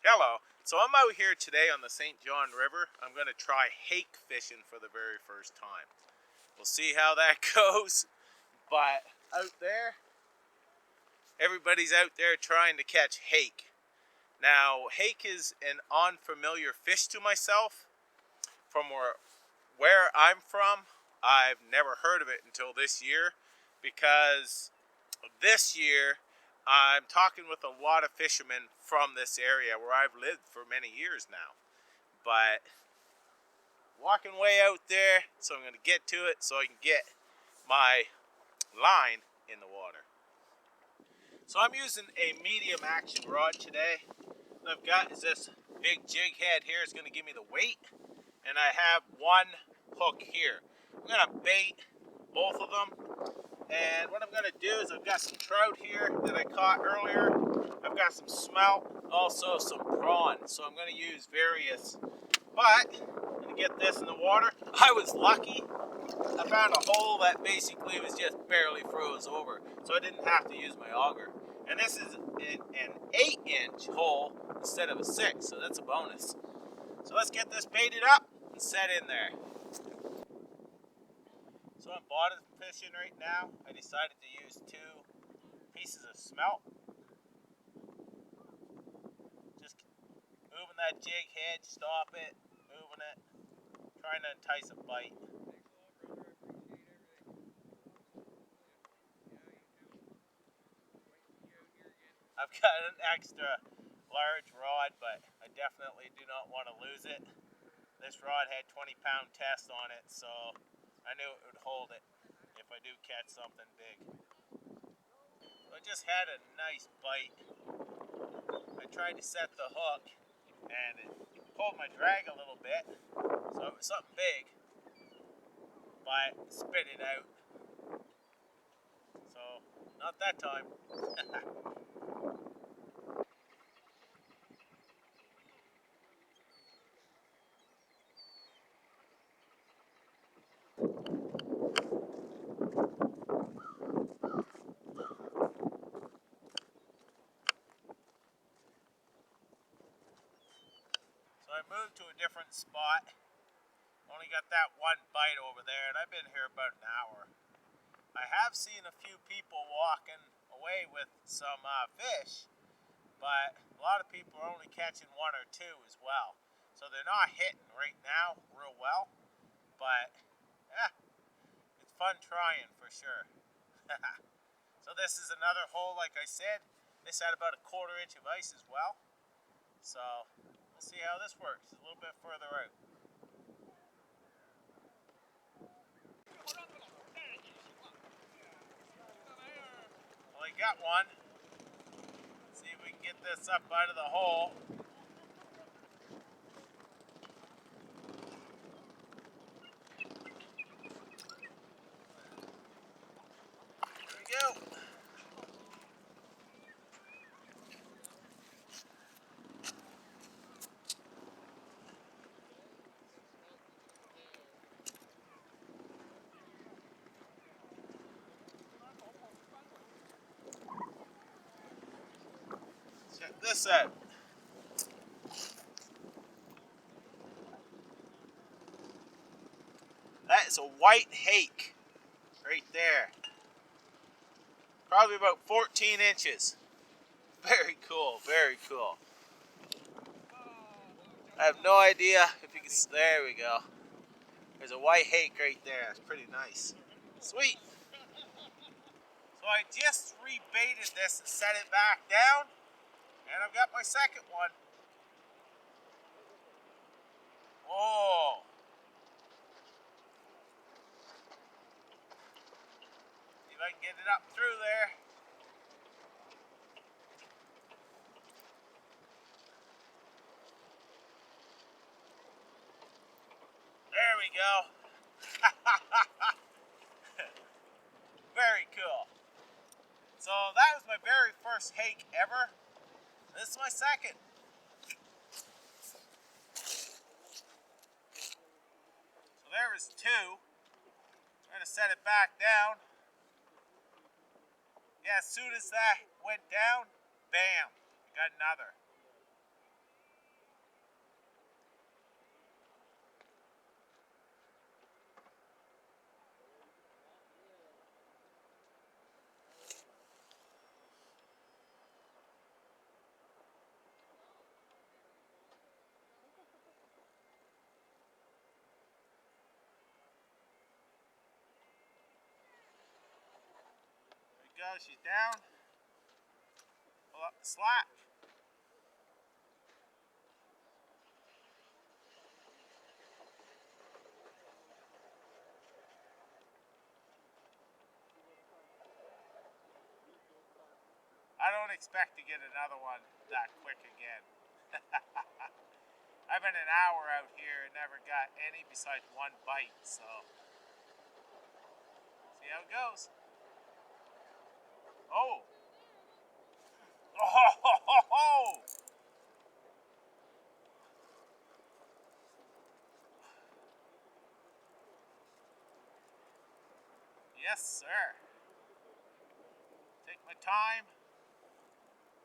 Hello. So I'm out here today on the St. John River. I'm going to try hake fishing for the very first time. We'll see how that goes. But out there, everybody's out there trying to catch hake. Now, hake is an unfamiliar fish to myself. From where I'm from, I've never heard of it until this year, because this year I'm talking with a lot of fishermen from this area where I've lived for many years now. But walking way out there, so I'm going to get to it so I can get my line in the water. So I'm using a medium action rod today. What I've got is this big jig head here. It's going to give me the weight. And I have one hook here. I'm going to bait both of them. And what I'm going to do is I've got some trout here that I caught earlier. I've got some smelt, also some prawn. So I'm going to use various. But I'm going to get this in the water. I was lucky. I found a hole that basically was just barely froze over. So I didn't have to use my auger. And this is an 8-inch hole instead of a 6. So that's a bonus. So let's get this baited up and set in there. So I'm bottom fishing right now. I decided to use 2 pieces of smelt. Just moving that jig head, stop it, moving it, trying to entice a bite. I've got an extra large rod, but I definitely do not want to lose it. This rod had 20-pound test on it, so I knew it would hold it if I do catch something big. So I just had a nice bite. I tried to set the hook, and it pulled my drag a little bit, so it was something big, but spit it out. So, not that time. So I moved to a different spot. Only got that one bite over there, and I've been here about an hour. I have seen a few people walking away with some fish, but a lot of people are only catching 1 or 2 as well. So they're not hitting right now real well, but yeah, it's fun trying for sure. So this is another hole, like I said. This had about a 1/4 inch of ice as well. So we'll see how this works. It's a little bit further out. Well, I got one. Let's see if we can get this up out of the hole. There we go. Check this out. That is a white hake right there. Probably about 14 inches. Very cool, very cool. I have no idea if you can, there we go. There's a white hake right there, it's pretty nice. Sweet. So I just rebaited this and set it back down, and I've got my second one. Whoa. See if I can get it up through there. There we go. Very cool. So that was my very first hake ever. This is my second. So there was 2. Trying to set it back down. Yeah, as soon as that went down, bam, got another. go, she's down. Pull up the slack. I don't expect to get another one that quick again. I've been an hour out here and never got any besides one bite, so see how it goes. Oh! Oh! Ho, ho, ho. Yes, sir. Take my time.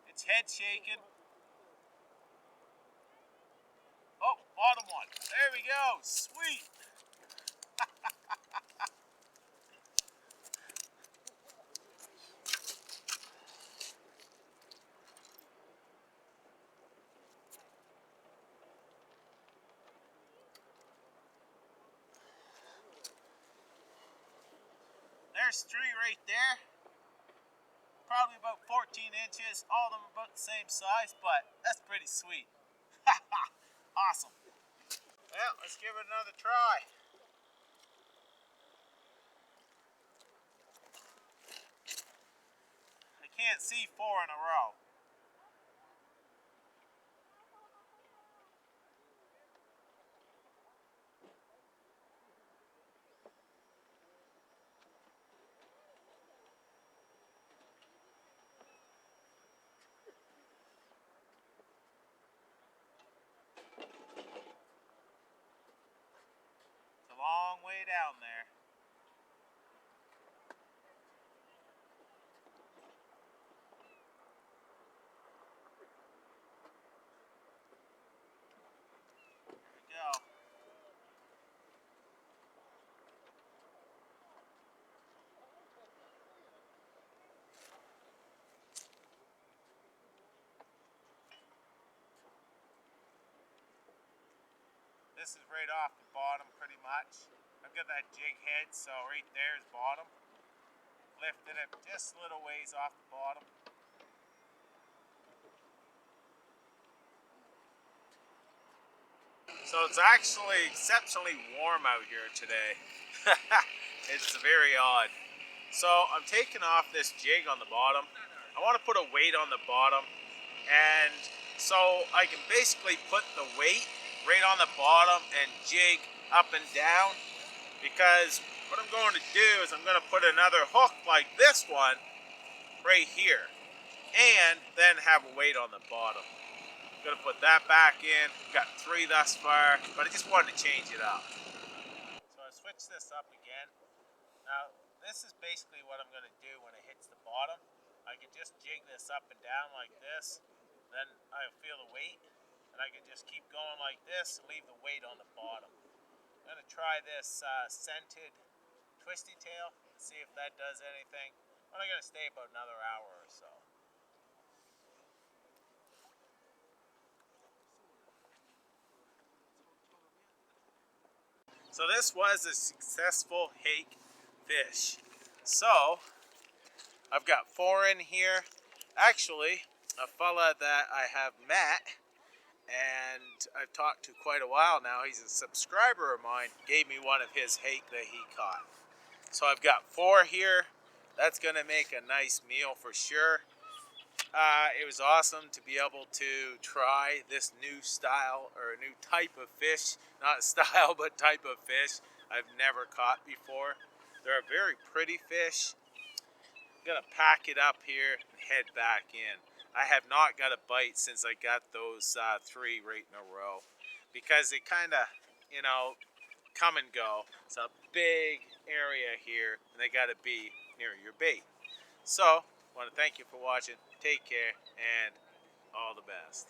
It's head shaking. Oh, bottom one. There we go. Sweet. There's three right there. Probably about 14 inches. All of them about the same size, but that's pretty sweet. Awesome. Well, let's give it another try. I can't see four in a row. It's a long way down there. Here we go. This is right off the bottom pretty much. I've got that jig head, so right there is bottom. Lifted it just a little ways off the bottom. So it's actually exceptionally warm out here today. It's very odd. So I'm taking off this jig on the bottom. I want to put a weight on the bottom, and so I can basically put the weight right on the bottom and jig up and down, because what I'm going to do is I'm going to put another hook like this one right here and then have a weight on the bottom. I'm going to put that back in. Got three thus far, but I just wanted to change it up. So I switched this up again. Now this is basically what I'm going to do when it hits the bottom. I can just jig this up and down like this, then I feel the weight, and I can just keep going like this and leave the weight on the bottom. I'm going to try this scented twisty tail, see if that does anything. I'm going to stay about another hour or so. So this was a successful hake fish. So I've got four in here. Actually, a fella that I have met and I've talked to quite a while now, he's a subscriber of mine, gave me one of his hake that he caught. So I've got four here. That's going to make a nice meal for sure. It was awesome to be able to try this new style or a new type of fish. Not style, but type of fish I've never caught before. They're a very pretty fish. I'm going to pack it up here and head back in. I have not got a bite since I got those three right in a row, because they kind of, come and go. It's a big area here, and they got to be near your bait. So, I want to thank you for watching. Take care, and all the best.